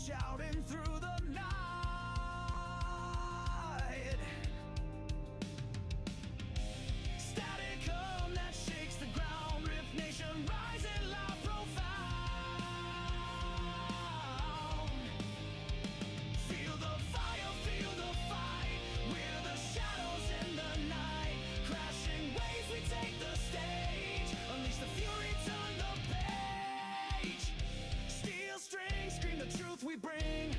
shouting through the night. Static hum that shakes the ground, Rift Nation rising loud, profound. Feel the fire, feel the fight. We're the shadows in the night. Crashing waves, we take the stage. Unleash the fury, turn the page. Steel strings, scream the truth we bring.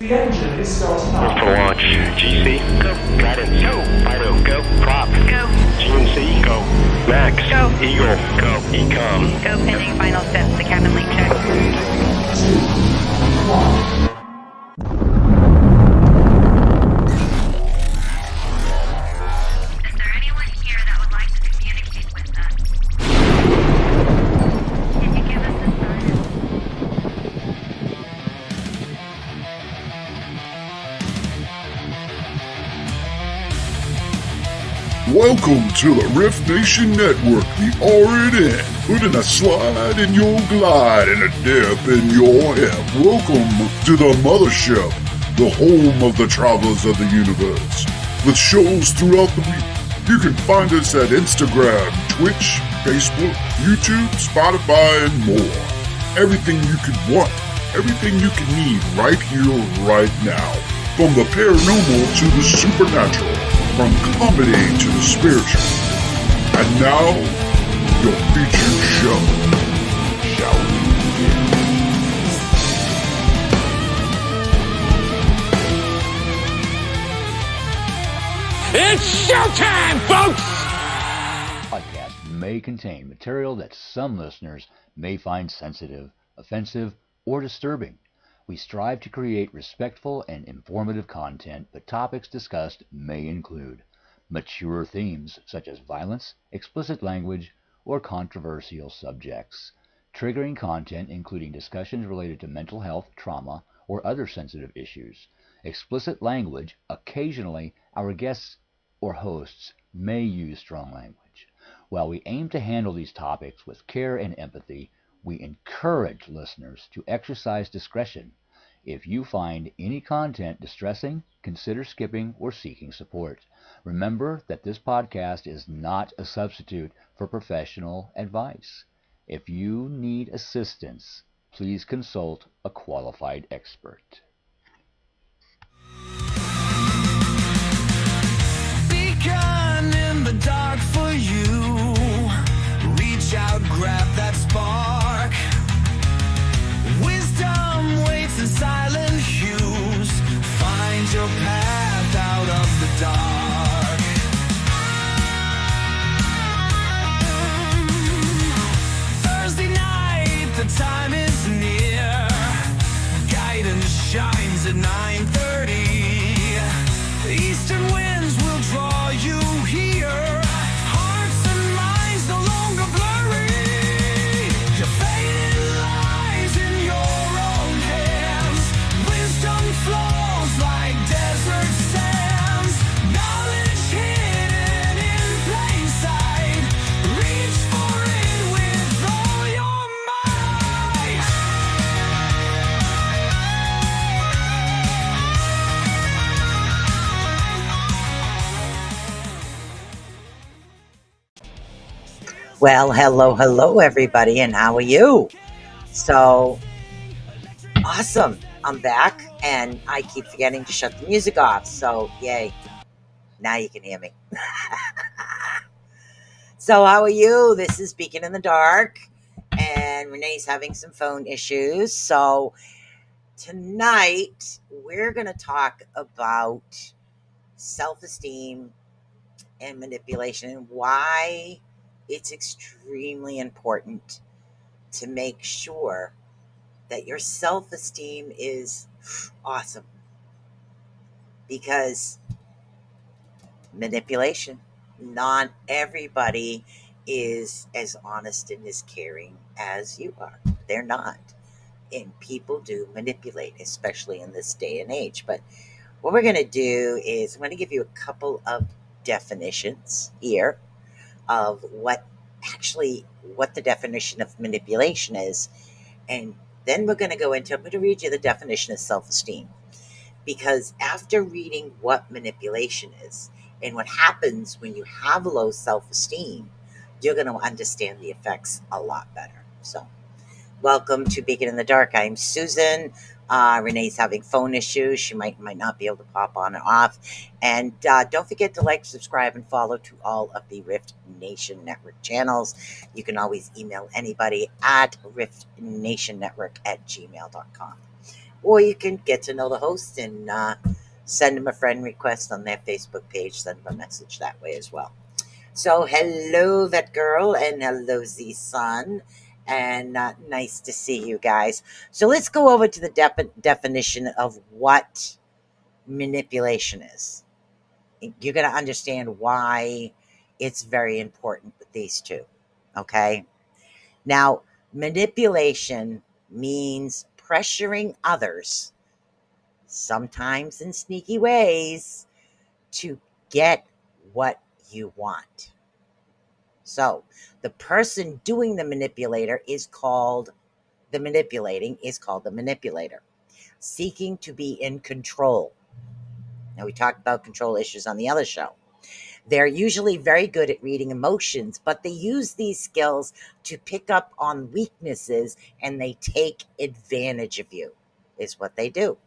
The engine is starting up. For launch. GC, go. Guidance, go. Fido, go. Prop, go. GNC, go. Max, go. Eagle, go. Ecom, go. Pending final steps to cabin link check. 3, 2, 1. Is there anyone here that would like to communicate with us? Can you give us a sign? Welcome to the Rift Nation Network, the RNN, putting a slide in your glide and a dip in your hip. Welcome to the mothership, the home of the travelers of the universe. With shows throughout the week, you can find us at Instagram, Twitch, Facebook, YouTube, Spotify, and more. Everything you could want, everything you can need right here, right now. From the paranormal to the supernatural. From comedy to the spiritual. And now, your featured show. Shall we begin? It's showtime, folks! Podcast may contain material that some listeners may find sensitive, offensive, or disturbing. We strive to create respectful and informative content, but topics discussed may include mature themes such as violence, explicit language, or controversial subjects, triggering content including discussions related to mental health, trauma, or other sensitive issues, explicit language. Occasionally, our guests or hosts may use strong language. While we aim to handle these topics with care and empathy, we encourage listeners to exercise discretion. If you find any content distressing, consider skipping or seeking support. Remember that this podcast is not a substitute for professional advice. If you need assistance, please consult a qualified expert. Beacon in the dark for you. Reach out, grab that spark. Wisdom waits in silent hues. Find your path out of the dark. Thursday night, the time is near. Guidance shines at 9:30. Eastern winds will draw you here. Hearts and minds no longer blurry. Your fate lies in your own hands. Wisdom flows like desert sands. Knowledge hidden in plain sight. Reach for it with all your might. Well, hello, everybody, and how are you? So, awesome. I'm back, and I keep forgetting to shut the music off, so yay. Now you can hear me. So, how are you? This is Beacon in the Dark, and Renee's having some phone issues. So, tonight, we're going to talk about self-esteem and manipulation and why it's extremely important to make sure that your self-esteem is awesome, because manipulation, not everybody is as honest and as caring as you are. They're not, and people do manipulate, especially in this day and age. But what we're going to do is I'm going to give you a couple of definitions here of what the definition of manipulation is. And then we're going to I'm going to read you the definition of self-esteem. Because after reading what manipulation is and what happens when you have low self-esteem, you're going to understand the effects a lot better. So, welcome to Beacon in the Dark. I'm Susan. Renee's having phone issues. She might not be able to pop on or off. And don't forget to like, subscribe, and follow to all of the Rift Nation Network channels. You can always email anybody at riftnationnetwork@gmail.com. Or you can get to know the host and send them a friend request on their Facebook page, send them a message that way as well. So, hello, that girl, and hello, Z Sun, and nice to see you guys. So, let's go over to the definition of what manipulation is. You're going to understand why it's very important with these two. Okay. Now, manipulation means pressuring others, sometimes in sneaky ways, to get what you want. So, the person doing the manipulator is called the manipulating is called the manipulator, seeking to be in control. Now, we talked about control issues on the other show. They're usually very good at reading emotions, but they use these skills to pick up on weaknesses and they take advantage of you, is what they do.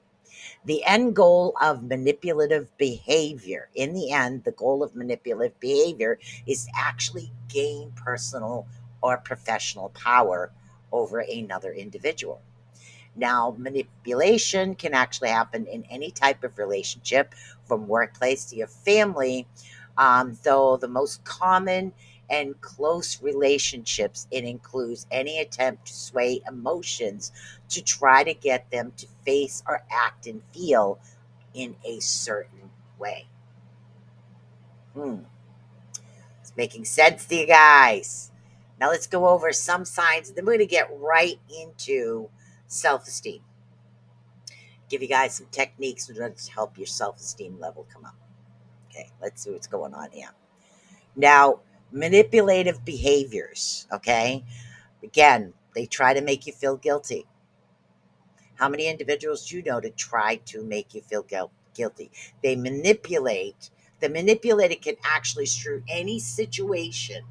The end goal of manipulative behavior, in the end, the goal of manipulative behavior is to actually gain personal or professional power over another individual. Now, manipulation can actually happen in any type of relationship, from workplace to your family, though the most common and close relationships, it includes any attempt to sway emotions to try to get them to face or act and feel in a certain way. It's making sense to you guys. Now let's go over some signs, and then we're going to get right into self-esteem. Give you guys some techniques to help your self-esteem level come up. Okay, let's see what's going on here. Now, manipulative behaviors, okay? Again, they try to make you feel guilty. How many individuals do you know to try to make you feel guilty? They manipulate. The manipulator can actually screw any situation,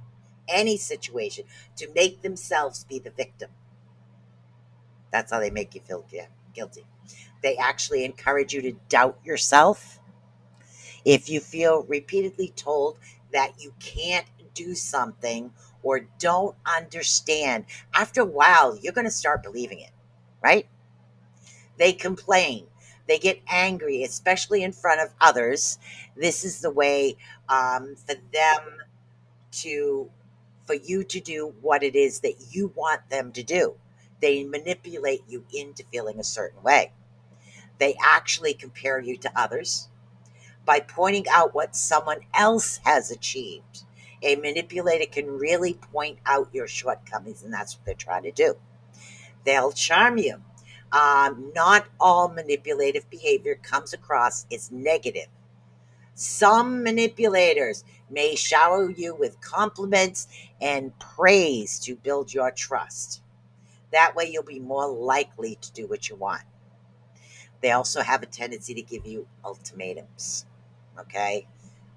to make themselves be the victim. That's how they make you feel guilty. They actually encourage you to doubt yourself. If you feel repeatedly told that you can't do something or don't understand, after a while, you're going to start believing it, right? They complain. They get angry, especially in front of others. This is the way for them for you to do what it is that you want them to do. They manipulate you into feeling a certain way. They actually compare you to others by pointing out what someone else has achieved. A manipulator can really point out your shortcomings, and that's what they're trying to do. They'll charm you. Not all manipulative behavior comes across as negative. Some manipulators may shower you with compliments and praise to build your trust. That way, you'll be more likely to do what you want. They also have a tendency to give you ultimatums. Okay?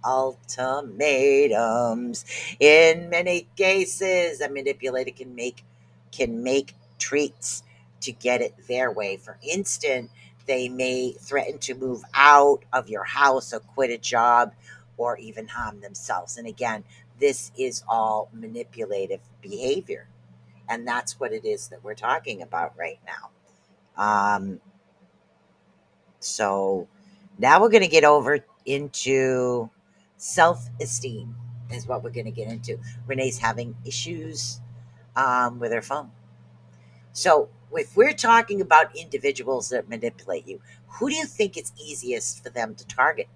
Ultimatums. In many cases, a manipulator can make treats to get it their way. For instance, they may threaten to move out of your house or quit a job or even harm themselves. And again, this is all manipulative behavior. And that's what it is that we're talking about right now. So now we're going to get over into self-esteem is what we're going to get into. Renee's having issues with her phone. So if we're talking about individuals that manipulate you, who do you think it's easiest for them to target?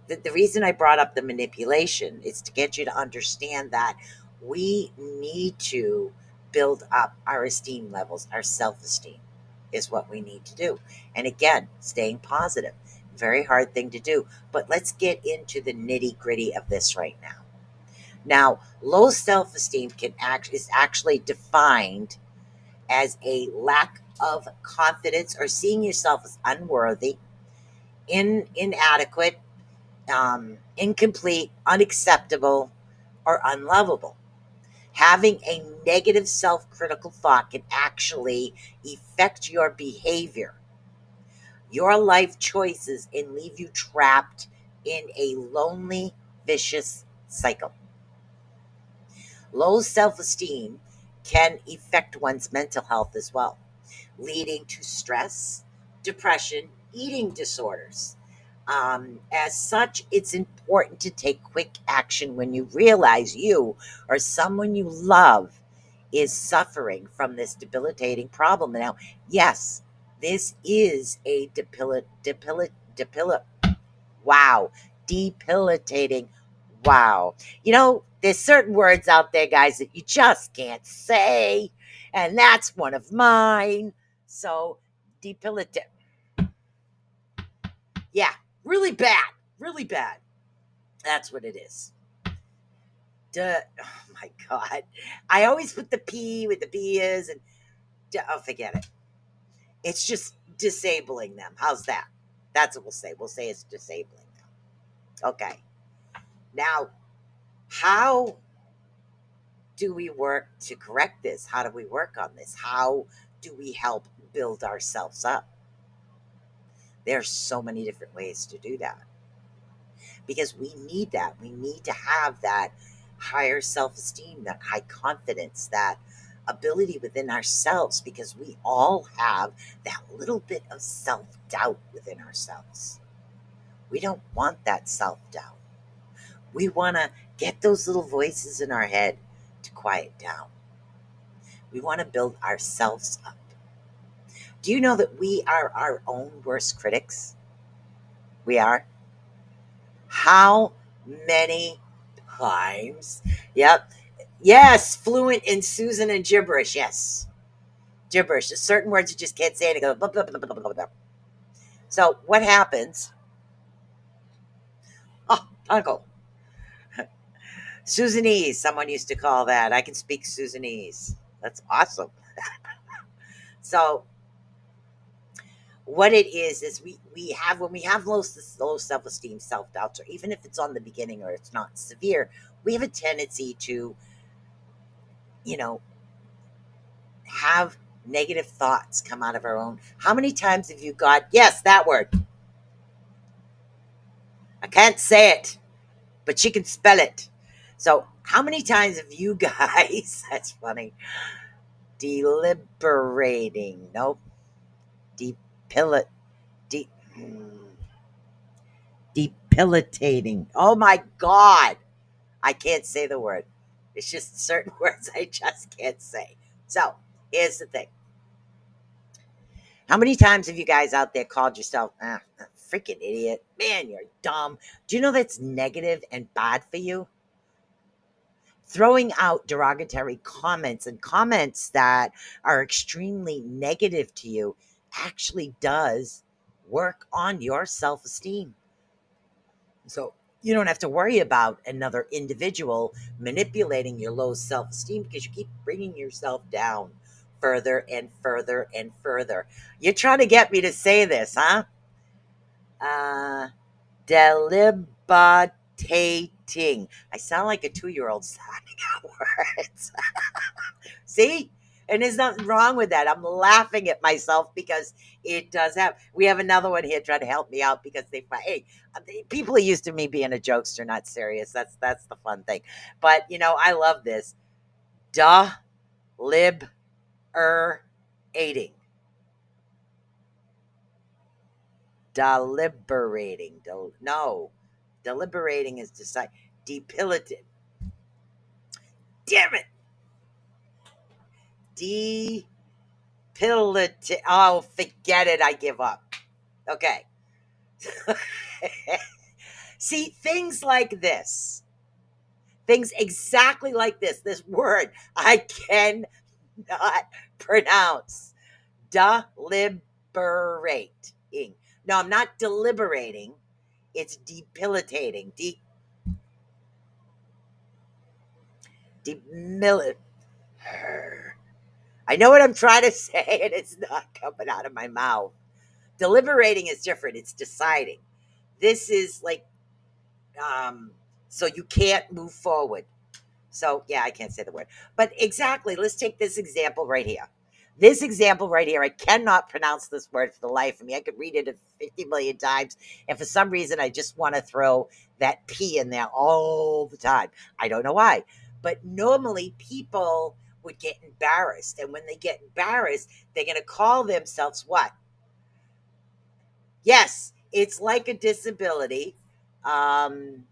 The reason I brought up the manipulation is to get you to understand that we need to build up our esteem levels, our self-esteem is what we need to do. And again, staying positive, very hard thing to do. But let's get into the nitty-gritty of this right now. Now, low self-esteem is actually defined as a lack of confidence or seeing yourself as unworthy, inadequate, incomplete, unacceptable, or unlovable. Having a negative self-critical thought can actually affect your behavior, your life choices, and leave you trapped in a lonely, vicious cycle. Low self-esteem can affect one's mental health as well. leading to stress, depression, eating disorders. As such, it's important to take quick action when you realize you or someone you love is suffering from this debilitating problem. Now, yes, this is a wow, debilitating. Wow. There's certain words out there, guys, that you just can't say, and that's one of mine. So, debilitating. Yeah, really bad. Really bad. That's what it is. Oh my God. I always put the P with the B is, and oh, forget it. It's just disabling them. How's that? That's what we'll say. We'll say it's disabling them. Okay. Now, how do we work to correct this? How do we work on this? How do we help build ourselves up? There's so many different ways to do that because we need that. We need to have that higher self-esteem, that high confidence, that ability within ourselves, because we all have that little bit of self-doubt within ourselves. We don't want that self-doubt. We want to get those little voices in our head to quiet down. We want to build ourselves up. Do you know that we are our own worst critics? We are. How many times? Yep. Yes, fluent in Susan and gibberish. Yes. Gibberish. There's certain words you just can't say, and it goes blah, blah, blah, blah, blah, blah. So what happens? Oh, Uncle. Susanese, someone used to call that. I can speak Susanese. That's awesome. So what it is we have, when we have low self-esteem, self-doubts, or even if it's on the beginning or it's not severe, we have a tendency to, have negative thoughts come out of our own. How many times have you got, yes, that word? I can't say it, but she can spell it. So how many times have you guys, that's funny, deliberating, nope, debilitating. Oh my God. I can't say the word. It's just certain words I just can't say. So here's the thing. How many times have you guys out there called yourself, freaking idiot? Man, you're dumb. Do you know that's negative and bad for you? Throwing out derogatory comments and comments that are extremely negative to you actually does work on your self-esteem. So you don't have to worry about another individual manipulating your low self-esteem because you keep bringing yourself down further and further and further. You're trying to get me to say this, huh? Deliberating. I sound like a 2-year-old sounding out words. See? And there's nothing wrong with that. I'm laughing at myself because it does have. We have another one here trying to help me out because they find, hey, people are used to me being a jokester, not serious. That's the fun thing. But I love this. Deliberating. Deliberating. No. Deliberating is decide. Depilative. Damn it. Depilative. Oh, forget it. I give up. Okay. See, things like this. Things exactly like this word I cannot pronounce. Deliberating. No, I'm not deliberating. It's debilitating. I know what I'm trying to say, and it's not coming out of my mouth. Deliberating is different. It's deciding. This is like, so you can't move forward. So, yeah, I can't say the word. But exactly, let's take this example right here. This example right here, I cannot pronounce this word for the life of me. I could read it 50 million times. And for some reason, I just want to throw that P in there all the time. I don't know why. But normally people would get embarrassed. And when they get embarrassed, they're going to call themselves what? Yes, it's like a disability. Um,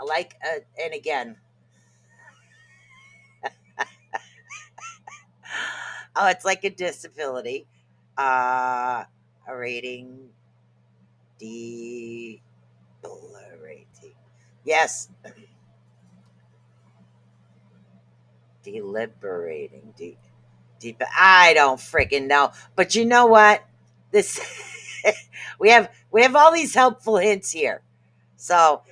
and again, oh, it's like a disability. A rating, debilitating. Yes, deliberating. I don't freaking know. But you know what? This we have all these helpful hints here. So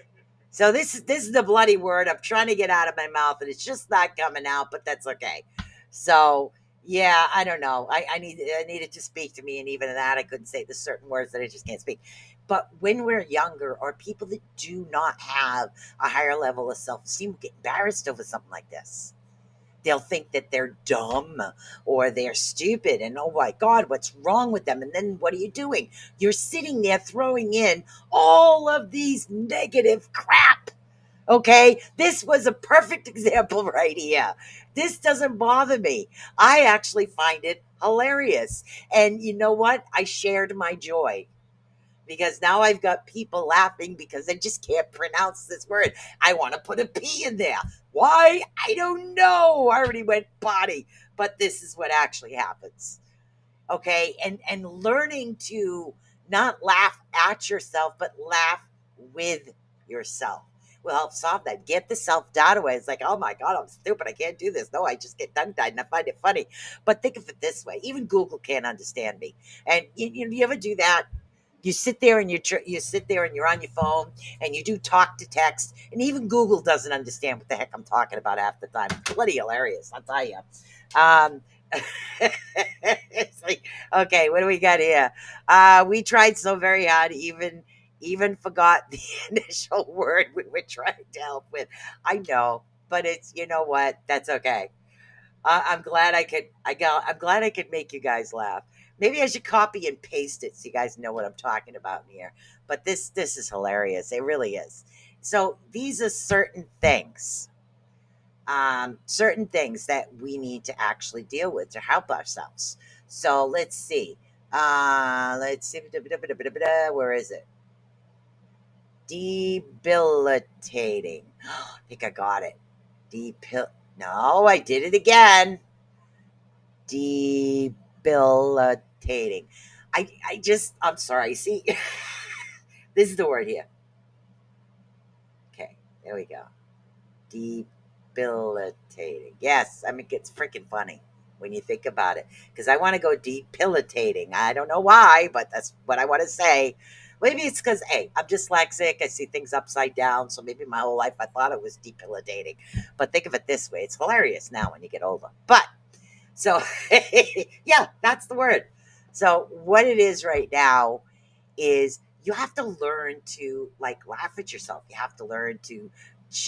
this is the bloody word I'm trying to get out of my mouth, and it's just not coming out, but that's okay. So yeah, I don't know. I needed to speak to me, and even in that I couldn't say the certain words that I just can't speak. But when we're younger, or people that do not have a higher level of self-esteem get embarrassed over something like this. They'll think that they're dumb or they're stupid, and oh my God, what's wrong with them? And then what are you doing? You're sitting there throwing in all of these negative crap. Okay, this was a perfect example right here. This doesn't bother me. I actually find it hilarious. And you know what? I shared my joy, because now I've got people laughing because they just can't pronounce this word. I want to put a P in there. Why? I don't know. I already went potty, but this is what actually happens. Okay, and learning to not laugh at yourself, but laugh with yourself will help solve that. Get the self-doubt away. It's like, oh my God, I'm stupid, I can't do this. No, I just get tongue-tied and I find it funny. But think of it this way: even Google can't understand me. And you ever do that? You sit there and you sit there and you're on your phone and you do talk to text, and even Google doesn't understand what the heck I'm talking about half the time. It's bloody hilarious, I'll tell you. Um, it's like, okay, what do we got here? We tried so very hard, even forgot the initial word we were trying to help with. I know, but it's, you know what? That's okay. I'm glad I could. I'm glad I could make you guys laugh. Maybe I should copy and paste it so you guys know what I'm talking about in here. But this is hilarious. It really is. So these are certain things that we need to actually deal with to help ourselves. So let's see. Let's see. Where is it? Debilitating. I think I got it. No, I did it again. Debilitating. I'm sorry. See, this is the word here. Okay, there we go. Debilitating. Yes, I mean, it's freaking funny when you think about it, because I want to go debilitating. I don't know why, but that's what I want to say. Maybe it's because, hey, I'm dyslexic. I see things upside down. So maybe my whole life I thought it was debilitating. But think of it this way: it's hilarious now when you get older. But so, yeah, that's the word. So, what it is right now is you have to learn to like laugh at yourself. You have to learn to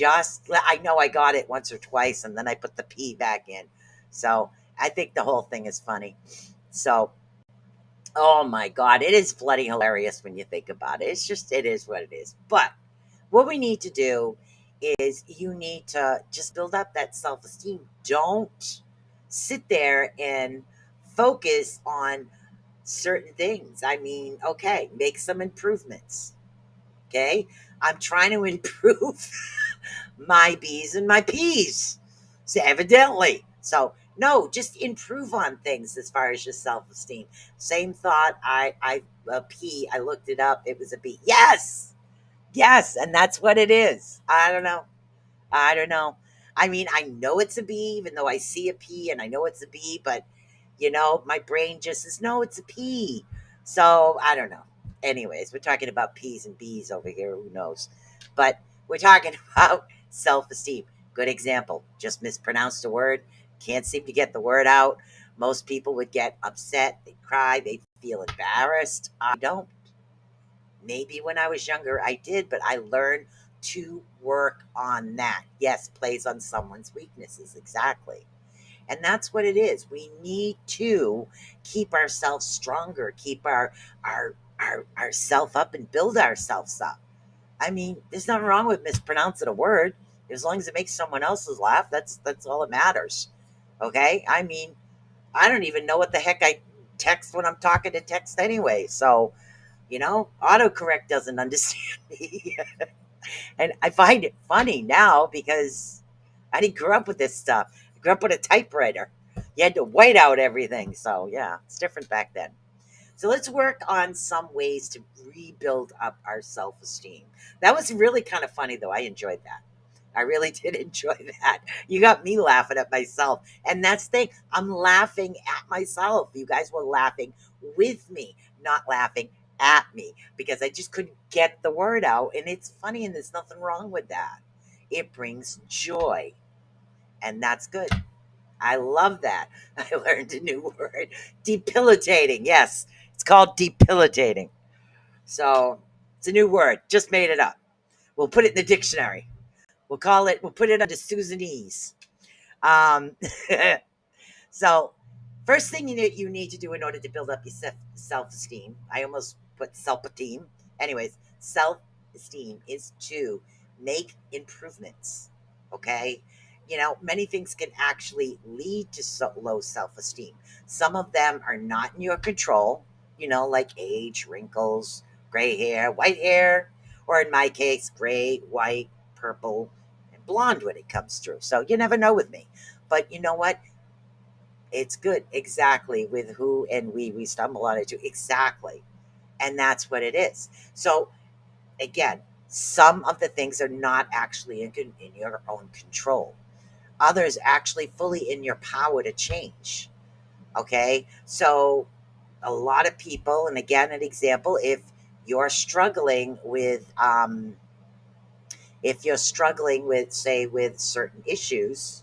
I know I got it once or twice and then I put the P back in. So, I think the whole thing is funny. So, oh my God, it is bloody hilarious when you think about it. It is what it is. But what we need to do is you need to just build up that self esteem. Don't sit there and focus on certain things. I mean, okay, make some improvements. Okay. I'm trying to improve my B's and my P's. So evidently. So no, just improve on things as far as your self-esteem. Same thought. A P. I looked it up. It was a B. Yes. Yes, and that's what it is. I don't know. I don't know. I mean, I know it's a B, even though I see a P and I know it's a B, but my brain just says, no, it's a P. So I don't know. Anyways, we're talking about P's and B's over here. Who knows? But we're talking about self esteem. Good example. Just mispronounced a word. Can't seem to get the word out. Most people would get upset. They cry. They feel embarrassed. I don't. Maybe when I was younger, I did, but I learned to work on that. Yes, plays on someone's weaknesses. Exactly. And that's what it is. We need to keep ourselves stronger, keep our self up and build ourselves up. I mean, there's nothing wrong with mispronouncing a word. As long as it makes someone else's laugh, that's all that matters. Okay? I mean, I don't even know what the heck I text when I'm talking to text anyway. So, autocorrect doesn't understand me. And I find it funny now because I didn't grow up with this stuff. I grew up with a typewriter. You had to white out everything. So, yeah, it's different back then. So let's work on some ways to rebuild up our self esteem. That was really kind of funny, though. I enjoyed that. I really did enjoy that. You got me laughing at myself. And that's the thing. I'm laughing at myself. You guys were laughing with me, not laughing at me because I just couldn't get the word out. And it's funny, and there's nothing wrong with that. It brings joy, and that's good. I love that. I learned a new word. Debilitating. Yes, it's called debilitating. So it's a new word. Just made it up. We'll put it in the dictionary. We'll put it under Susanese. Um, so, first thing you need to do in order to build up your self esteem, I almost put self esteem. Anyways, self esteem is to make improvements. Okay? Many things can actually lead to low self esteem. Some of them are not in your control, like age, wrinkles, gray hair, or in my case, gray, white, purple, and blonde when it comes through. So you never know with me. But you know what? It's good. Exactly. With who and we stumble on it too. Exactly. And that's what it is. So again, some of the things are not actually in your own control. Others actually fully in your power to change. Okay. So a lot of people, and again, an example, you're struggling with, say, with certain issues,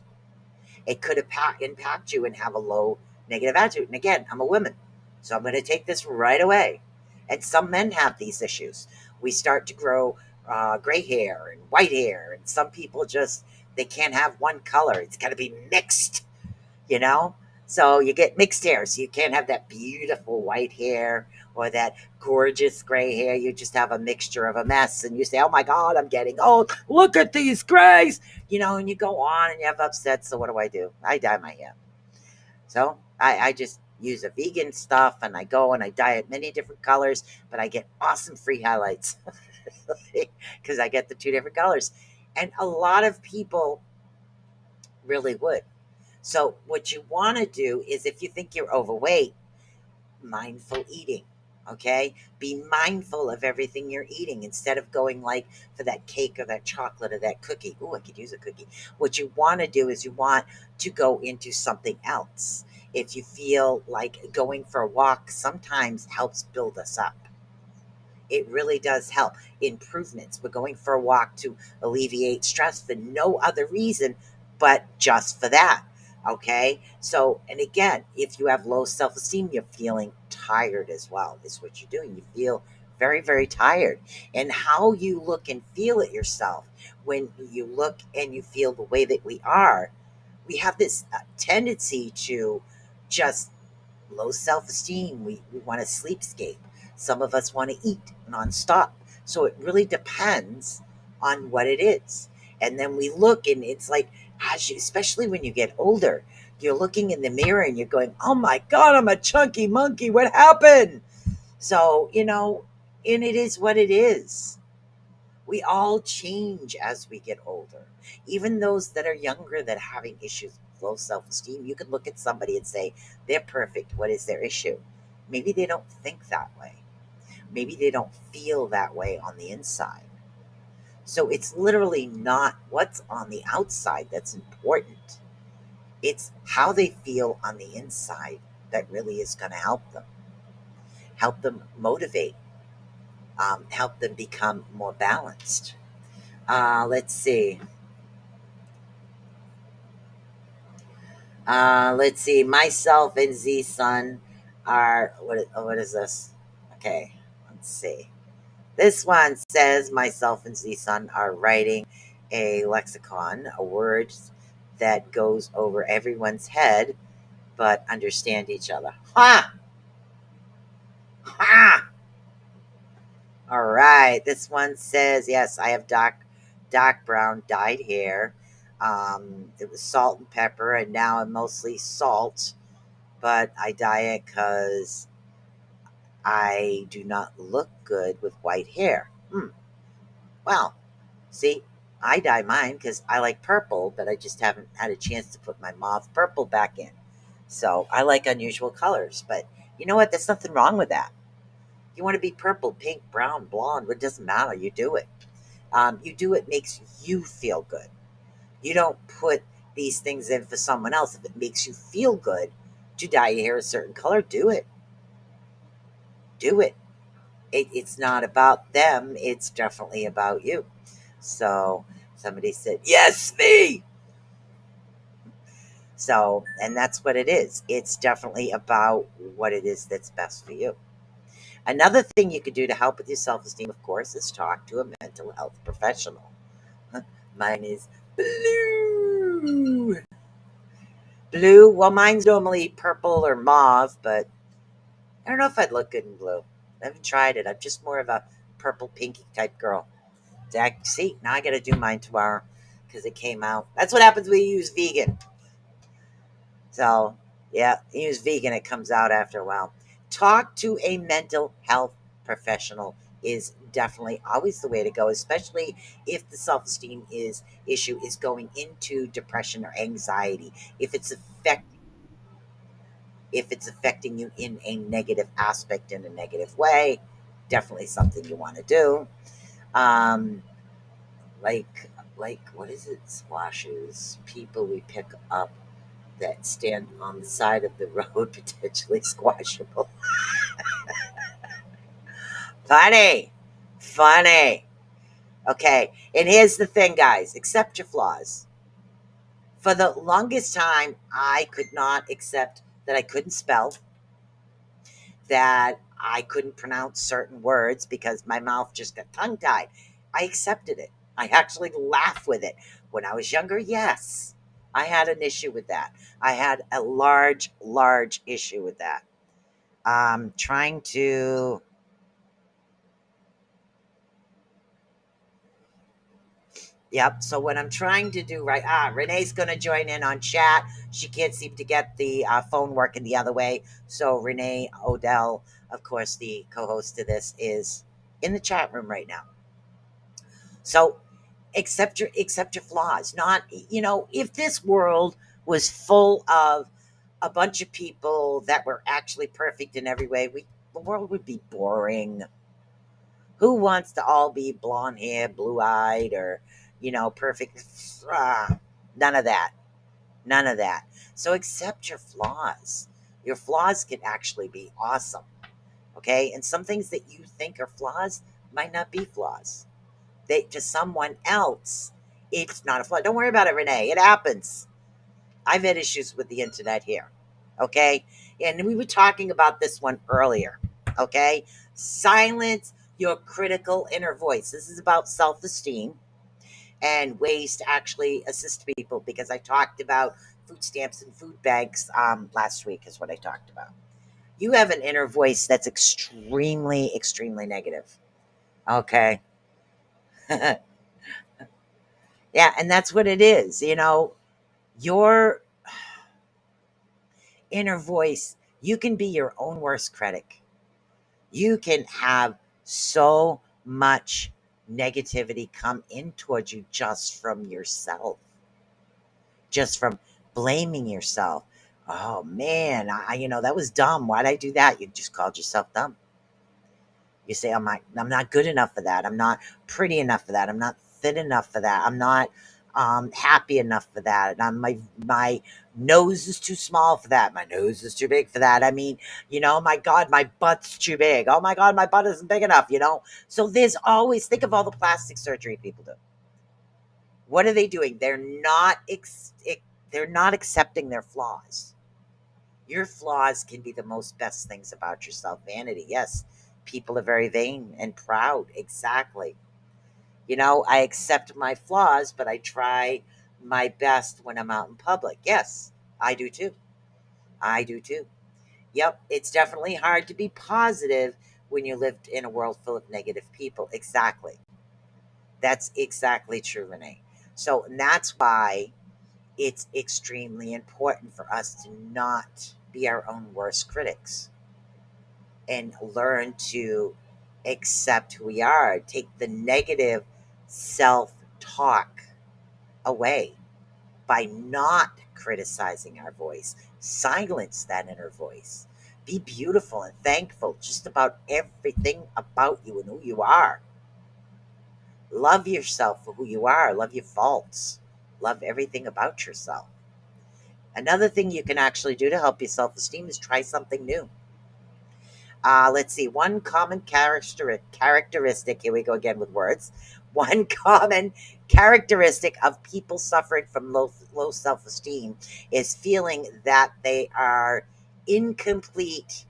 it could impact you and have a low negative attitude. And again, I'm a woman, so I'm going to take this right away. And some men have these issues. We start to grow gray hair and white hair, and some people they can't have one color. It's got to be mixed, you know? So you get mixed hair. So you can't have that beautiful white hair or that gorgeous gray hair. You just have a mixture of a mess. And you say, oh my God, I'm getting old. Look at these grays. And you go on and you have upsets. So what do? I dye my hair. So I just use a vegan stuff and I go and I dye it many different colors, but I get awesome free highlights because I get the two different colors. And a lot of people really would. So, what you want to do is if you think you're overweight, mindful eating. Okay? Be mindful of everything you're eating instead of going like for that cake or that chocolate or that cookie. Oh, I could use a cookie. What you want to do is you want to go into something else. If you feel like going for a walk sometimes helps build us up. It really does help. Improvements. We're going for a walk to alleviate stress for no other reason but just for that. Okay. So, and again, if you have low self esteem, you're feeling tired as well, is what you're doing. You feel very, very tired. And how you look and feel at yourself when you look and you feel the way that we are, we have this tendency to just low self esteem. We want to sleepscape. Some of us want to eat nonstop. So it really depends on what it is. And then we look and it's like, especially when you get older, you're looking in the mirror and you're going, oh my God, I'm a chunky monkey. What happened? So, and it is what it is. We all change as we get older. Even those that are younger that are having issues with low self esteem, you can look at somebody and say, they're perfect. What is their issue? Maybe they don't think that way. Maybe they don't feel that way on the inside. So it's literally not what's on the outside that's important. It's how they feel on the inside that really is going to help them motivate, help them become more balanced. Let's see. Let's see. Myself and Z Sun are what is this? Okay, let's see. This one says myself and Z Sun are writing a lexicon, a word that goes over everyone's head, but understand each other. Ha! Ha! All right. This one says, yes, I have dark brown, dyed hair. It was salt and pepper, and now I'm mostly salt, but I dye it because I do not look good with white hair. Well, see, I dye mine because I like purple, but I just haven't had a chance to put my mauve purple back in. So I like unusual colors, but you know what? There's nothing wrong with that. You want to be purple, pink, brown, blonde, it doesn't matter. You do it. You do it makes you feel good. You don't put these things in for someone else. If it makes you feel good to dye your hair a certain color, do it. Do it. It's not about them. It's definitely about you. So somebody said, yes, me. So, and that's what it is. It's definitely about what it is that's best for you. Another thing you could do to help with your self esteem, of course, is talk to a mental health professional. Mine is blue. Blue, well, mine's normally purple or mauve, but I don't know if I'd look good in blue. I haven't tried it. I'm just more of a purple pinky type girl. See, now I got to do mine tomorrow because it came out. That's what happens when you use vegan. So, yeah, you use vegan, it comes out after a while. Talk to a mental health professional is definitely always the way to go, especially if the self-esteem issue is going into depression or anxiety. If it's affecting you in a negative aspect, in a negative way, definitely something you want to do. Um, like what is it? Squashes, people we pick up that stand on the side of the road, potentially squashable. Funny. Funny. Okay. And here's the thing, guys, accept your flaws. For the longest time, I could not accept that I couldn't spell, that I couldn't pronounce certain words because my mouth just got tongue tied. I accepted it. I actually laugh with it. When I was younger, yes, I had an issue with that. I had a large, large issue with that. Trying to. Yep. So what I'm trying to do right. Renee's going to join in on chat. She can't seem to get the phone working the other way. So Renee Odell, of course, the co-host to this, is in the chat room right now. So accept your flaws. Not, if this world was full of a bunch of people that were actually perfect in every way, the world would be boring. Who wants to all be blonde hair, blue eyed, or perfect? None of that. None of that. So accept your flaws. Your flaws can actually be awesome. Okay, and some things that you think are flaws might not be flaws. To someone else, it's not a flaw. Don't worry about it, Renee. It happens. I've had issues with the internet here. Okay, and we were talking about this one earlier. Okay, silence your critical inner voice. This is about self-esteem and ways to actually assist people, because I talked about food stamps and food banks last week is what I talked about. You have an inner voice that's extremely, extremely negative. Okay. Yeah, and that's what it is. Your inner voice, you can be your own worst critic. You can have so much negativity come in towards you just from yourself, just from blaming yourself. Oh man, that was dumb. Why'd I do that? You just called yourself dumb. You say, I'm not good enough for that. I'm not pretty enough for that. I'm not thin enough for that. I'm not happy enough for that. And my nose is too small for that. My nose is too big for that. I mean, my God, my butt's too big. Oh my God, my butt isn't big enough. So there's always, think of all the plastic surgery people do. What are they doing? They're not accepting their flaws. Your flaws can be the most best things about yourself. Vanity, yes. People are very vain and proud. Exactly. I accept my flaws, but I try my best when I'm out in public. Yes, I do too. I do too. Yep, it's definitely hard to be positive when you lived in a world full of negative people. Exactly. That's exactly true, Renee. So, and that's why it's extremely important for us to not be our own worst critics and learn to accept who we are. Take the negative self talk away by not criticizing our voice. Silence that inner voice. Be beautiful and thankful just about everything about you and who you are. Love yourself for who you are. Love your faults. Love everything about yourself. Another thing you can actually do to help your self esteem is try something new. Let's see. One common characteristic, here we go again with words. One common characteristic of people suffering from low self esteem is feeling that they are incomplete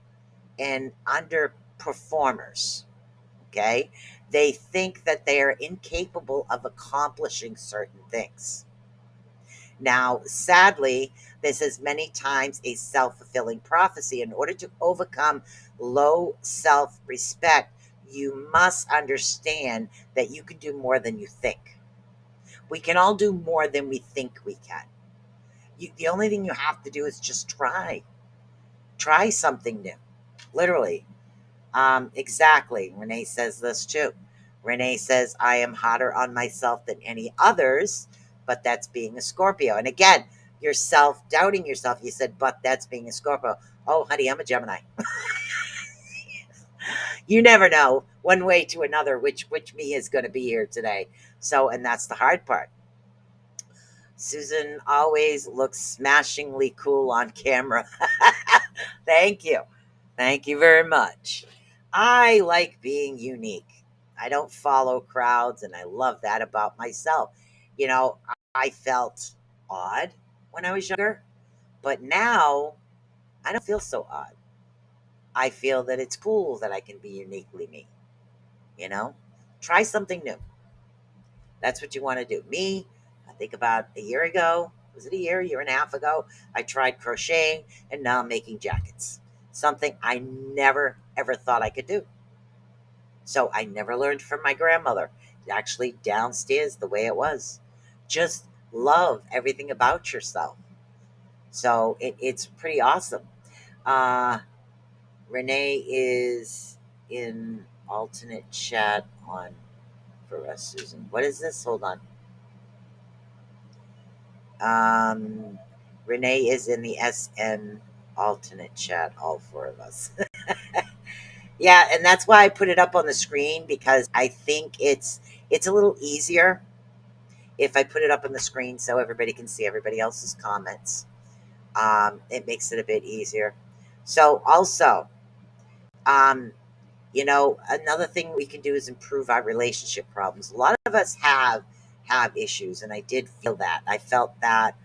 and underperformers. Okay. They think that they are incapable of accomplishing certain things. Now, sadly, this is many times a self fulfilling prophecy. In order to overcome low self respect, you must understand that you can do more than you think. We can all do more than we think we can. The only thing you have to do is just try. Try something new. Literally. Exactly. Renee says this too. Renee says, I am hotter on myself than any others, but that's being a Scorpio. And again, you're self doubting yourself. You said, but that's being a Scorpio. Oh, honey, I'm a Gemini. You never know one way to another which me is going to be here today. So, and that's the hard part. Susan always looks smashingly cool on camera. Thank you. Thank you very much. I like being unique. I don't follow crowds, and I love that about myself. You know, I felt odd when I was younger, but now I don't feel so odd. I feel that it's cool that I can be uniquely me, you know? Try something new. That's what you want to do. Me, I think about a year ago, was it a year and a half ago? I tried crocheting and now I'm making jackets. Something I never ever thought I could do. So I never learned from my grandmother. Actually, downstairs the way it was. Just love everything about yourself. So it's pretty awesome. Uh, Renee is in alternate chat on for us, Susan. What is this? Hold on. Um, Renee is in the SN alternate chat, all four of us. Yeah, and that's why I put it up on the screen because I think it's a little easier if I put it up on the screen so everybody can see everybody else's comments. It makes it a bit easier. So also, um, another thing we can do is improve our relationship problems. A lot of us have issues, and I did feel that. I felt that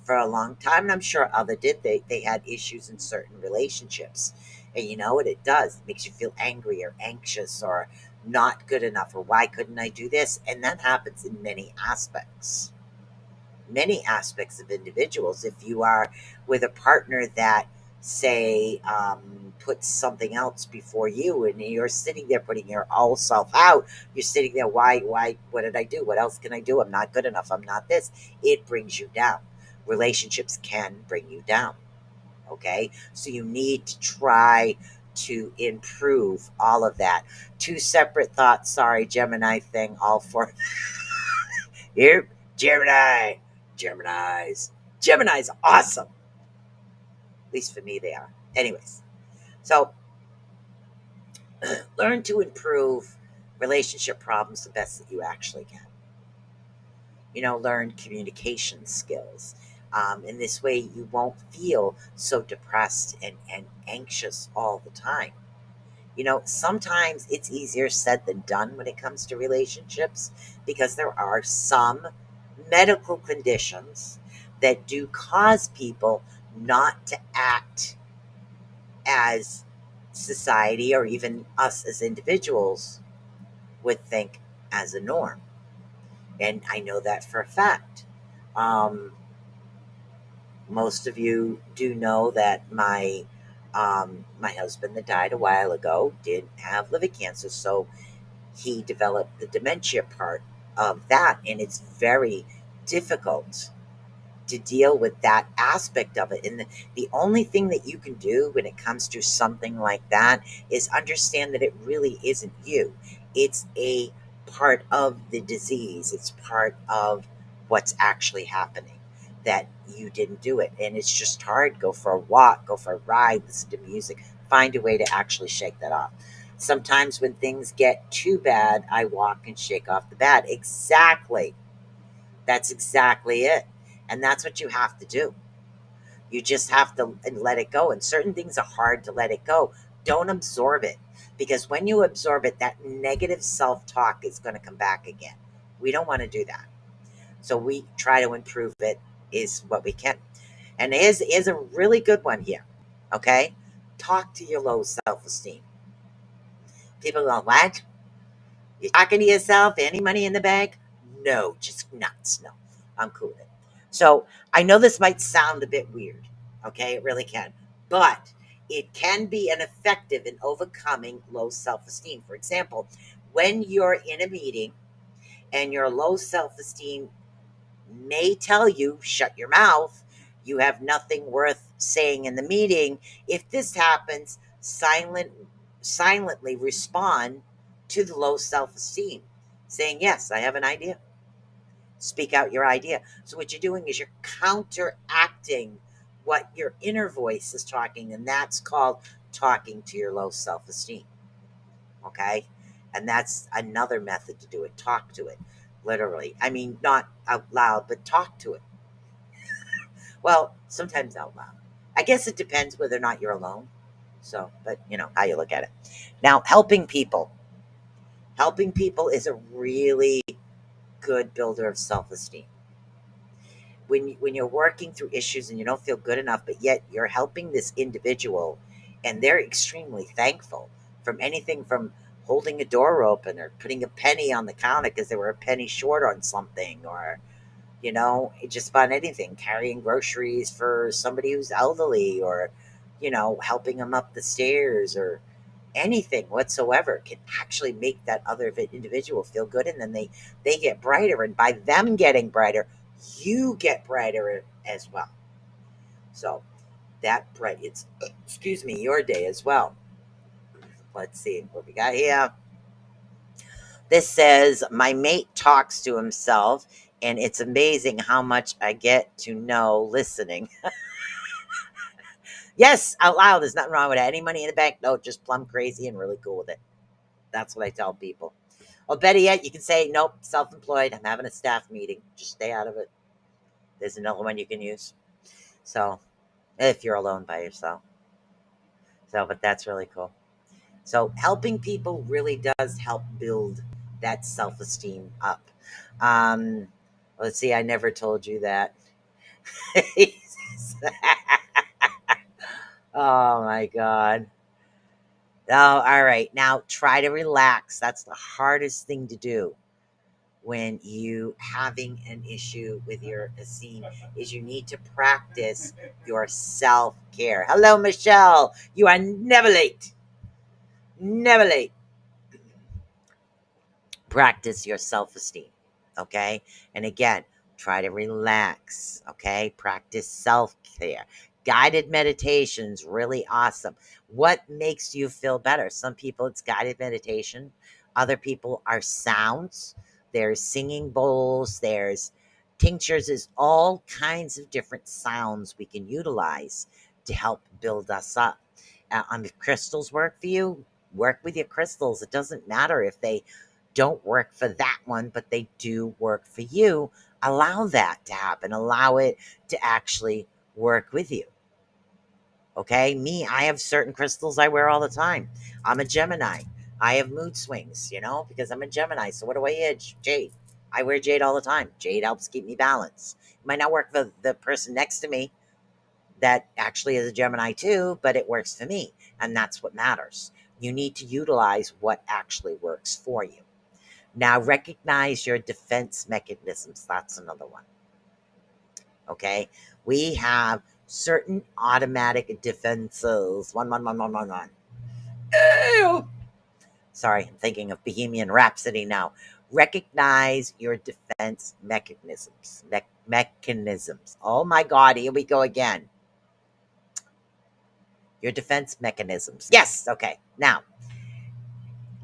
for a long time, and I'm sure other did. They had issues in certain relationships, and you know what it does? It makes you feel angry or anxious or not good enough, or why couldn't I do this? And that happens in many aspects of individuals. If you are with a partner that, say, puts something else before you, and you're sitting there putting your whole self out, you're sitting there, why, what did I do? What else can I do? I'm not good enough. I'm not this. It brings you down. Relationships can bring you down. Okay. So you need to try to improve all of that. Two separate thoughts. Sorry, Gemini thing, all four. Here, Gemini. Gemini's awesome. At least for me, they are. Anyways, so learn to improve relationship problems the best that you actually can. Learn communication skills. In this way, you won't feel so depressed and anxious all the time. Sometimes it's easier said than done when it comes to relationships because there are some medical conditions that do cause people not to act as society or even us as individuals would think as a norm. And I know that for a fact. Um, Most of you do know that my husband that died a while ago did have liver cancer, so he developed the dementia part of that, and it's very difficult to deal with that aspect of it. And the only thing that you can do when it comes to something like that is understand that it really isn't you. It's a part of the disease, it's part of what's actually happening, that you didn't do it. And it's just hard. Go for a walk, go for a ride, listen to music, find a way to actually shake that off. Sometimes when things get too bad, I walk and shake off the bad. Exactly. That's exactly it. And that's what you have to do. You just have to let it go. And certain things are hard to let it go. Don't absorb it. Because when you absorb it, that negative self talk is going to come back again. We don't want to do that. So we try to improve it, is what we can. And is a really good one here. Okay? Talk to your low self esteem. People go, what? You're talking to yourself? Any money in the bank? No, just nuts. No, I'm cool with it. So I know this might sound a bit weird. Okay, it really can. But it can be an effective in overcoming low self esteem. For example, when you're in a meeting and your low self esteem may tell you, shut your mouth, you have nothing worth saying in the meeting. If this happens, silently respond to the low self-esteem, saying, yes, I have an idea. Speak out your idea. So what you're doing is you're counteracting what your inner voice is talking, and that's called talking to your low self-esteem. Okay? And that's another method to do it. Talk to it. Literally. I mean, not out loud, but talk to it. Well, sometimes out loud. I guess it depends whether or not you're alone. So, but how you look at it. Now, helping people. Helping people is a really good builder of self-esteem. When you're working through issues and you don't feel good enough, but yet you're helping this individual and they're extremely thankful, from anything from holding a door open or putting a penny on the counter because they were a penny short on something, or just about anything, carrying groceries for somebody who's elderly, or helping them up the stairs, or anything whatsoever can actually make that other individual feel good, and then they get brighter, and by them getting brighter, you get brighter as well. So that bright, it's excuse me, your day as well. Let's see what we got here. This says, my mate talks to himself, and it's amazing how much I get to know listening. Yes, out loud. There's nothing wrong with it. Any money in the bank? No, just plumb crazy and really cool with it. That's what I tell people. Or better yet, you can say, nope, self-employed. I'm having a staff meeting. Just stay out of it. There's another one you can use. So, if you're alone by yourself. So, but that's really cool. So, helping people really does help build that self-esteem up. Um, let's see, I never told you that. Oh my God. Oh, all right. Now try to relax. That's the hardest thing to do when you having an issue with your esteem, is you need to practice your self-care. Hello, Michelle. You are never late. Never late. Practice your self-esteem. Okay? And again, try to relax. Okay? Practice self-care. Guided meditation's really awesome. What makes you feel better? Some people it's guided meditation. Other people are sounds. There's singing bowls. There's tinctures. There's all kinds of different sounds we can utilize to help build us up. If crystals work for you, work with your crystals. It doesn't matter if they don't work for that one, but they do work for you. Allow that to happen. Allow it to actually work with you. Okay? Me, I have certain crystals I wear all the time. I'm a Gemini. I have mood swings, because I'm a Gemini. So what do I use? Jade. I wear jade all the time. Jade helps keep me balanced. It might not work for the person next to me that actually is a Gemini too, but it works for me. And that's what matters. You need to utilize what actually works for you. Now, recognize your defense mechanisms. That's another one. Okay? We have certain automatic defenses. One. Ew. Sorry, I'm thinking of Bohemian Rhapsody now. Recognize your defense mechanisms. Mechanisms. Oh my God, here we go again. Your defense mechanisms. Yes, okay. Now,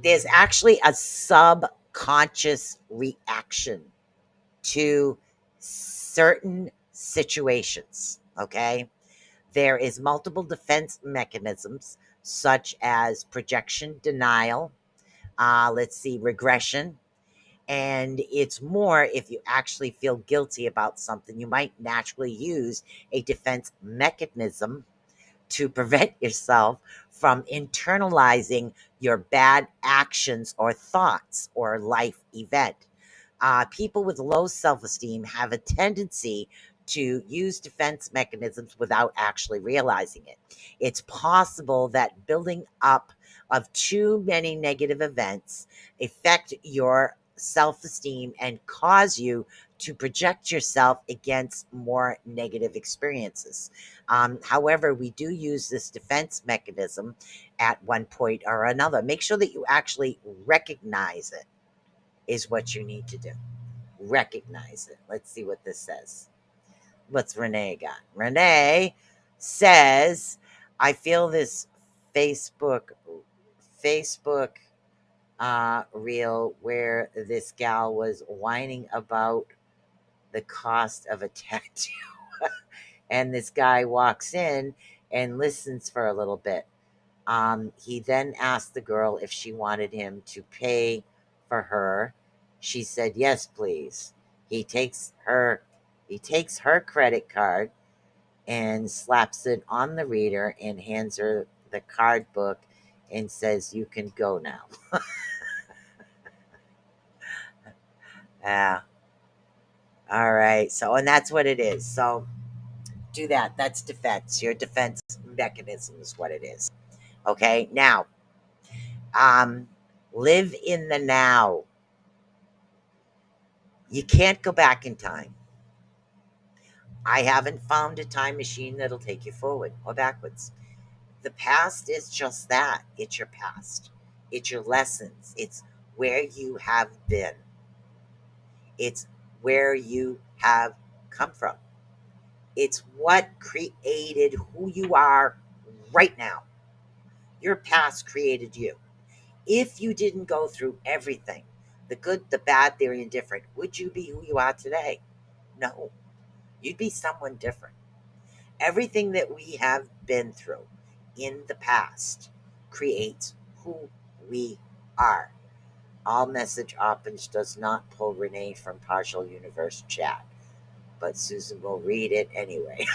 there's actually a subconscious reaction to certain situations, okay? There is multiple defense mechanisms such as projection, denial, let's see, regression. And it's more if you actually feel guilty about something, you might naturally use a defense mechanism to prevent yourself from internalizing your bad actions or thoughts or life event. People with low self esteem have a tendency to use defense mechanisms without actually realizing it. It's possible that building up of too many negative events affect your self esteem and cause you to project yourself against more negative experiences. However, we do use this defense mechanism at one point or another. Make sure that you actually recognize it, is what you need to do. Recognize it. Let's see what this says. What's Renee got? Renee says, I feel this Facebook Facebook reel where this gal was whining about the cost of a tattoo. And this guy walks in and listens for a little bit. He then asked the girl if she wanted him to pay for her. She said, yes, please. He takes her credit card and slaps it on the reader and hands her the card book and says, you can go now. Yeah. All right. So, and that's what it is. So do that. That's defense. Your defense mechanism is what it is. Okay. Now, live in the now. You can't go back in time. I haven't found a time machine that'll take you forward or backwards. The past is just that. It's your past. It's your lessons. It's where you have been. It's where you have come from. It's what created who you are right now. Your past created you. If you didn't go through everything, the good, the bad, the indifferent, would you be who you are today? No. You'd be someone different. Everything that we have been through in the past creates who we are. All message opens does not pull Renee from partial universe chat, but Susan will read it anyway.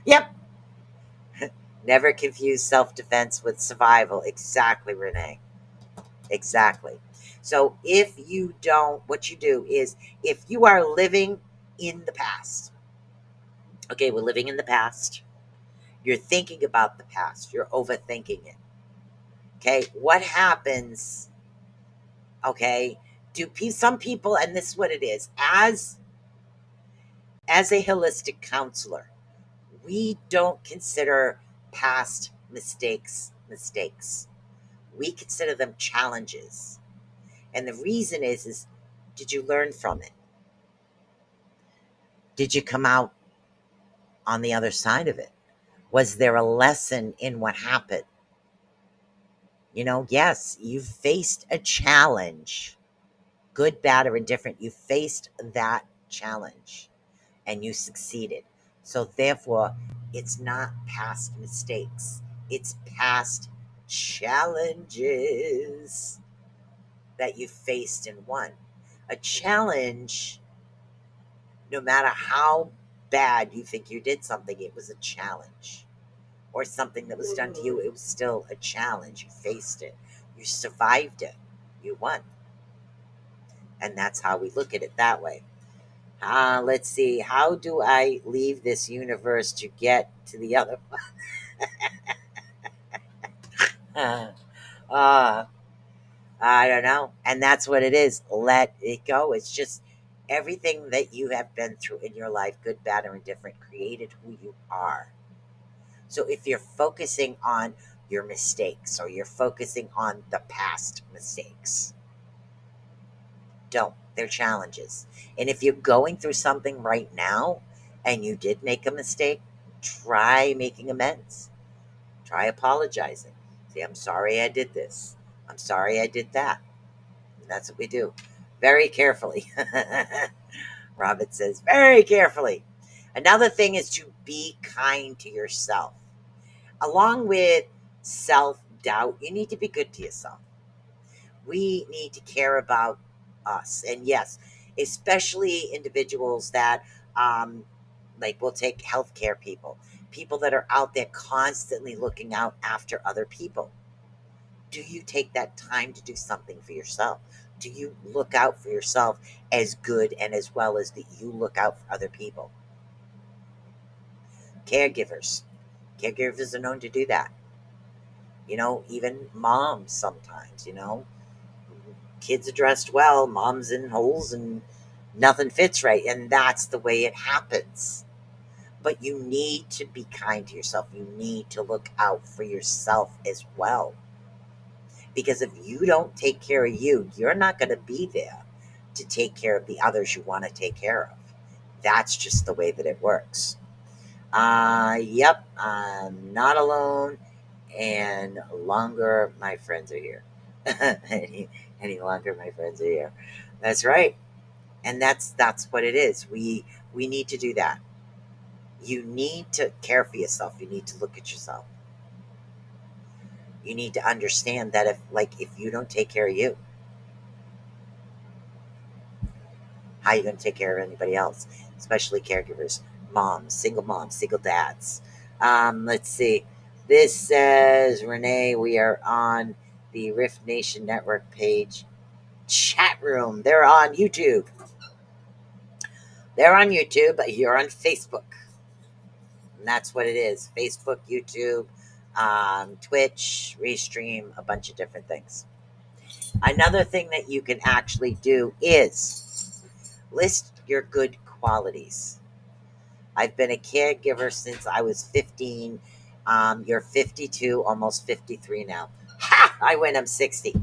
Yep. Never confuse self-defense with survival. Exactly, Renee. Exactly. So if you don't, what you do is, if you are living in the past, okay, we're living in the past. You're thinking about the past. You're overthinking it. Okay, what happens? Okay, some people, and this is what it is, as a holistic counselor, we don't consider past mistakes. We consider them challenges. And the reason is did you learn from it? Did you come out on the other side of it? Was there a lesson in what happened? Yes, you faced a challenge, good, bad, or indifferent. You faced that challenge and you succeeded. So therefore, it's not past mistakes. It's past challenges that you faced and won. A challenge, no matter how bad you think you did something, it was a challenge. Or something that was done to you, it was still a challenge. You faced it. You survived it. You won. And that's how we look at it that way. Let's see. How do I leave this universe to get to the other one? I don't know. And that's what it is. Let it go. It's just everything that you have been through in your life, good, bad, or indifferent, created who you are. So if you're focusing on your mistakes or you're focusing on the past mistakes, don't. They're challenges. And if you're going through something right now and you did make a mistake, try making amends. Try apologizing. Say, I'm sorry I did this. I'm sorry I did that. And that's what we do. Very carefully. Robert says, very carefully. Another thing is to be kind to yourself. Along with self doubt, you need to be good to yourself. We need to care about us. And yes, especially individuals that, like, we'll take healthcare people, people that are out there constantly looking out after other people. Do you take that time to do something for yourself? Do you look out for yourself as good and as well as that you look out for other people? Caregivers. Caregivers are known to do that. Even moms sometimes, kids are dressed well, mom's in holes and nothing fits right. And that's the way it happens. But you need to be kind to yourself. You need to look out for yourself as well. Because if you don't take care of you, you're not going to be there to take care of the others you want to take care of. That's just the way that it works. Yep, I'm not alone, and longer my friends are here. any longer my friends are here. That's right, and that's what it is. We need to do that. You need to care for yourself. You need to look at yourself. You need to understand that if you don't take care of you, how are you going to take care of anybody else? Especially caregivers, moms, single dads. Let's see. This says, Renee, we are on the Rift Nation Network page. Chat room. They're on YouTube. They're on YouTube, but you're on Facebook. And that's what it is. Facebook, YouTube, Twitch, Restream, a bunch of different things. Another thing that you can actually do is list your good qualities. I've been a caregiver since I was 15. You're 52, almost 53 now. Ha! I win, I'm 60.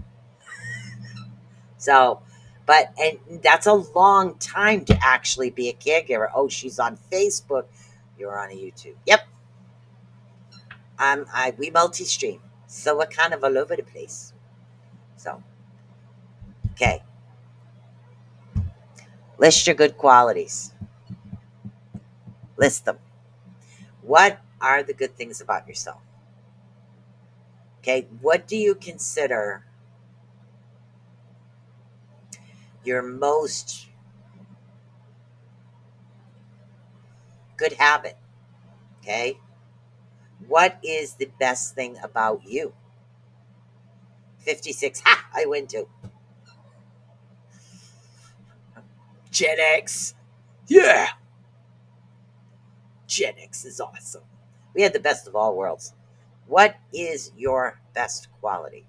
So, and that's a long time to actually be a caregiver. Oh, she's on Facebook. You're on a YouTube. Yep. We multi-stream. So we're kind of all over the place. So, okay. List your good qualities. List them. What are the good things about yourself? Okay, what do you consider your most good habit? Okay, what is the best thing about you? 56. Ha! I win too. Gen X. Yeah. Gen X is awesome. We had the best of all worlds. What is your best quality?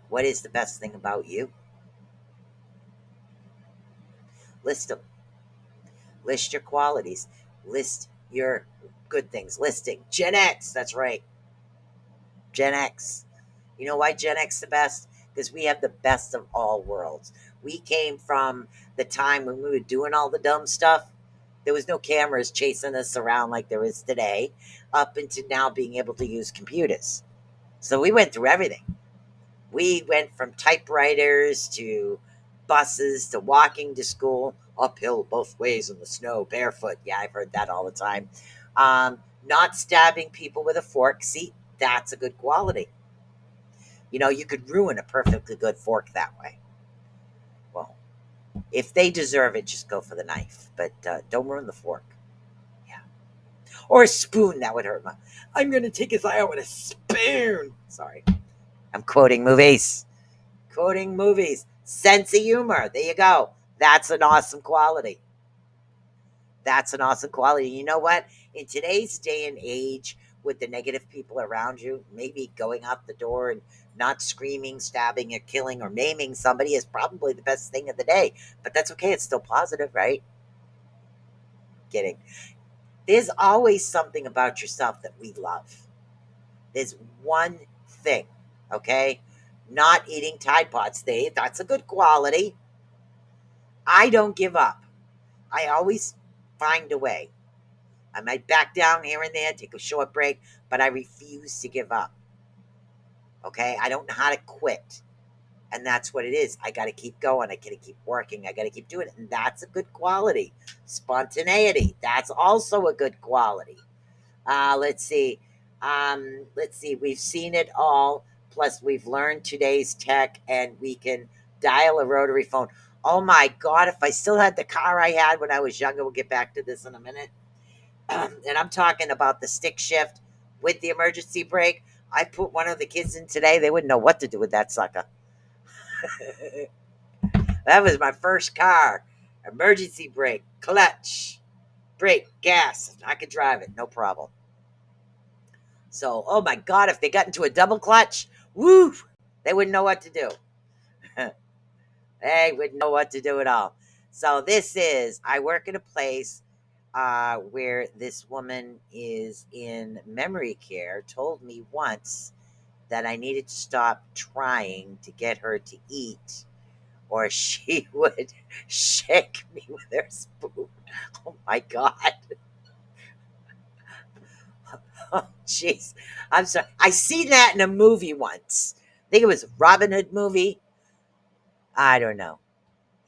What is the best thing about you? List them. List your qualities. List your good things. Listing. Gen X. That's right. Gen X. You know why Gen X is the best? Because we have the best of all worlds. We came from the time when we were doing all the dumb stuff. There was no cameras chasing us around like there is today, up into now being able to use computers. So we went through everything. We went from typewriters to buses to walking to school, uphill both ways in the snow, barefoot. Yeah, I've heard that all the time. Not stabbing people with a fork. See, that's a good quality. You could ruin a perfectly good fork that way. Well, if they deserve it, just go for the knife. But don't ruin the fork. Yeah. Or a spoon, that would hurt my... I'm going to take his eye out with a spoon. Sorry. I'm quoting movies. Quoting movies. Sense of humor. There you go. That's an awesome quality. That's an awesome quality. You know what? In today's day and age, with the negative people around you, maybe going out the door and not screaming, stabbing, or killing, or maiming somebody is probably the best thing of the day. But that's okay. It's still positive, right? Kidding. There's always something about yourself that we love. There's one thing, okay? Not eating Tide Pods. That's a good quality. I don't give up. I always find a way. I might back down here and there, take a short break, but I refuse to give up. Okay? I don't know how to quit. And that's what it is. I got to keep going. I got to keep working. I got to keep doing it. And that's a good quality. Spontaneity. That's also a good quality. Let's see. Let's see. We've seen it all. Plus, we've learned today's tech, and we can dial a rotary phone. Oh my God! If I still had the car I had when I was younger, we'll get back to this in a minute. And I'm talking about the stick shift with the emergency brake. I put one of the kids in today. They wouldn't know what to do with that sucker. That was my first car. Emergency brake, clutch, brake, gas. I could drive it, no problem. So, oh my God, if they got into a double clutch, woo, they wouldn't know what to do. They wouldn't know what to do at all. So I work in a place where this woman is in memory care, told me once that I needed to stop trying to get her to eat, or she would shake me with her spoon. Oh my God. Oh, jeez. I'm sorry. I seen that in a movie once. I think it was a Robin Hood movie. I don't know.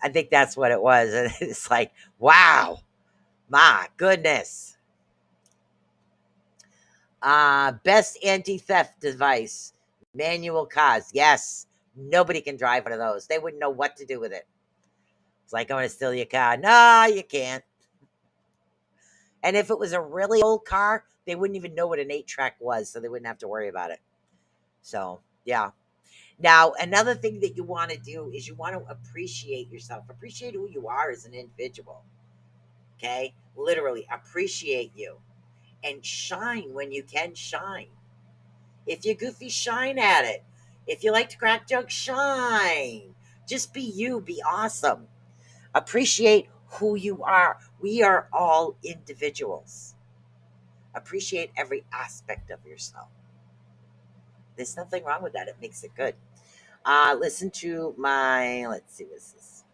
I think that's what it was. And it's like, wow, my goodness. Best anti-theft device, manual cars. Yes, nobody can drive one of those. They wouldn't know what to do with it. It's like, I'm going to steal your car. No, you can't. And if it was a really old car, they wouldn't even know what an 8-track was, so they wouldn't have to worry about it. So, yeah. Now, another thing that you want to do is you want to appreciate yourself. Appreciate who you are as an individual. Okay? Literally, appreciate you. And shine when you can shine. If you're goofy, shine at it. If you like to crack jokes, shine. Just be you. Be awesome. Appreciate who you are. We are all individuals. Appreciate every aspect of yourself. There's nothing wrong with that. It makes it good. Listen to my, let's see, what's this?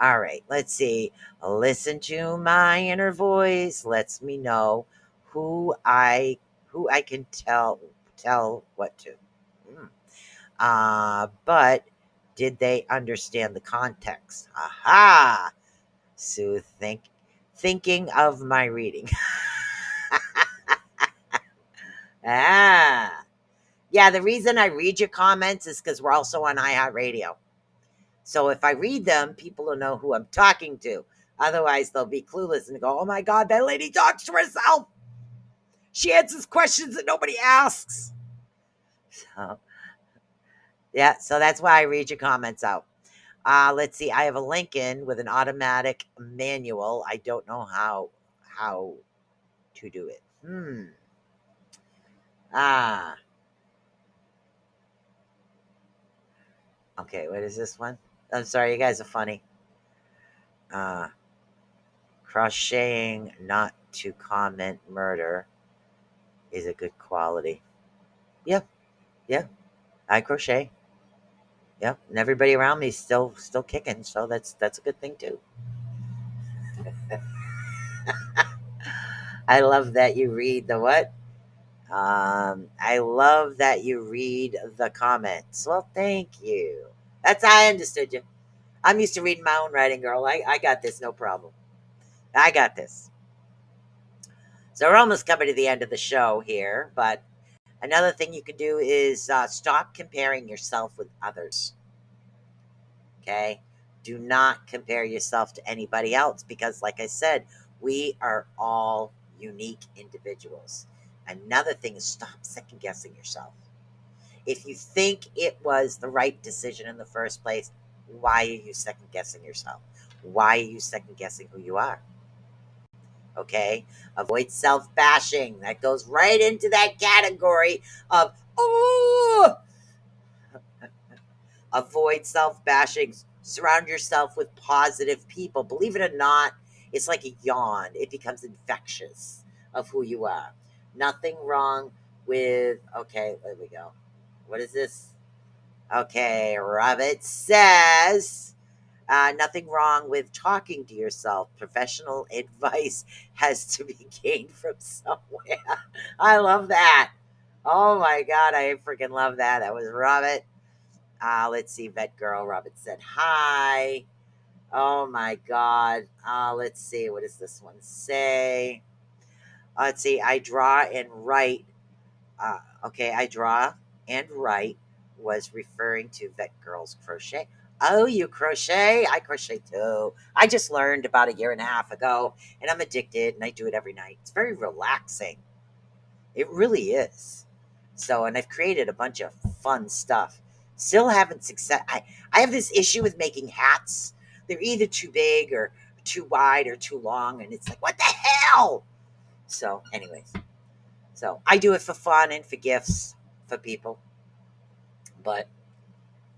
All right, let's see. Listen to my inner voice. Lets me know who I can tell what to. But did they understand the context? Aha! Sue, thinking of my reading. Yeah, the reason I read your comments is because we're also on iHeartRadio. So if I read them, people will know who I'm talking to. Otherwise, they'll be clueless and go, oh my God, that lady talks to herself. She answers questions that nobody asks. So, yeah, so that's why I read your comments out. Let's see. I have a Lincoln with an automatic manual. I don't know how to do it. Okay, what is this one? I'm sorry, you guys are funny. Crocheting not to comment murder is a good quality. Yeah, I crochet. Yeah, and everybody around me is still kicking, so that's a good thing too. I love that you read the what? I love that you read the comments. Well, thank you. That's how I understood you. I'm used to reading my own writing, girl. I got this, no problem. I got this. So we're almost coming to the end of the show here, but another thing you can do is stop comparing yourself with others. Okay? Do not compare yourself to anybody else because, like I said, we are all unique individuals. Another thing is stop second guessing yourself. If you think it was the right decision in the first place, why are you second guessing yourself? Why are you second guessing who you are? Okay? Avoid self bashing. That goes right into that category of, oh, avoid self bashing. Surround yourself with positive people. Believe it or not, It's like a yawn. It becomes infectious of who you are. Nothing wrong with, okay, there we go. What is this? Okay, Robert says, nothing wrong with talking to yourself. Professional advice has to be gained from somewhere. I love that. Oh my God, I freaking love that. That was Robert. Let's see, Vet Girl. Robert said hi. Oh my God. Let's see. What does this one say? Let's see. I draw and write. Okay, I draw and write was referring to Vet Girl's crochet. Oh, you crochet? I crochet too. I just learned about a year and a half ago, and I'm addicted, and I do it every night. It's very relaxing. It really is. So, and I've created a bunch of fun stuff. Still haven't success. I have this issue with making hats. They're either too big or too wide or too long, and it's like, what the hell? So, anyways, so I do it for fun and for gifts for people, but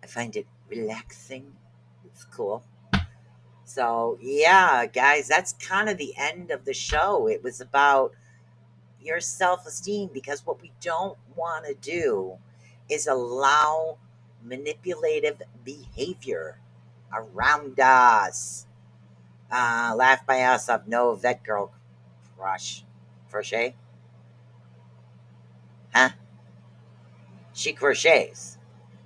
I find it relaxing. It's cool. So, yeah, guys, that's kind of the end of the show. It was about your self-esteem, because what we don't want to do is allow manipulative behavior around us. Laugh my ass off. No Vet Girl crush. Crochet? Huh? She crochets.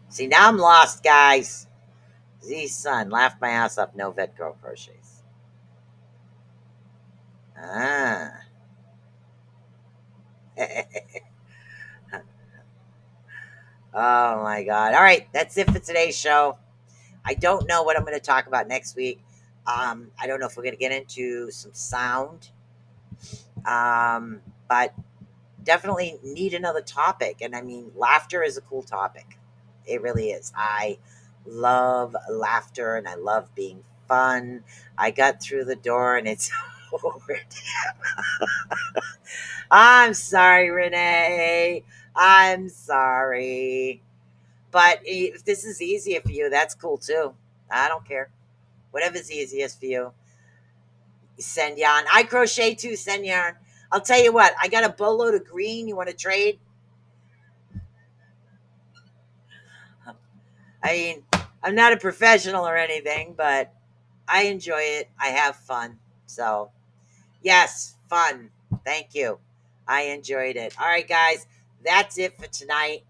See, now I'm lost, guys. Z's son. Laugh my ass off. No Vet Girl crochets. Ah. Oh my God. All right. That's it for today's show. I don't know what I'm going to talk about next week. I don't know if we're going to get into some sound. But definitely need another topic. And I mean, laughter is a cool topic. It really is. I love laughter and I love being fun. I got through the door and it's over. I'm sorry, Renee. I'm sorry. But if this is easier for you, that's cool too. I don't care. Whatever's easiest for you. Send yarn. I crochet too, send yarn. I'll tell you what, I got a boatload of green. You want to trade? I mean, I'm not a professional or anything, but I enjoy it. I have fun. So, yes, fun. Thank you. I enjoyed it. All right, guys, that's it for tonight.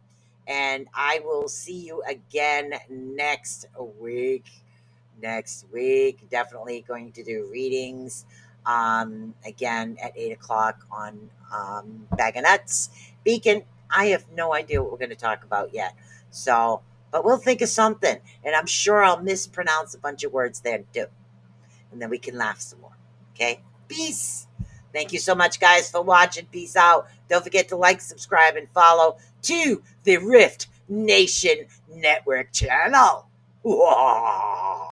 And I will see you again next week. Definitely going to do readings again at 8 o'clock on Bag of Nuts. Beacon, I have no idea what we're going to talk about yet. So, but we'll think of something. And I'm sure I'll mispronounce a bunch of words there too. And then we can laugh some more. Okay? Peace. Thank you so much, guys, for watching. Peace out. Don't forget to like, subscribe, and follow to the Rift Nation Network channel.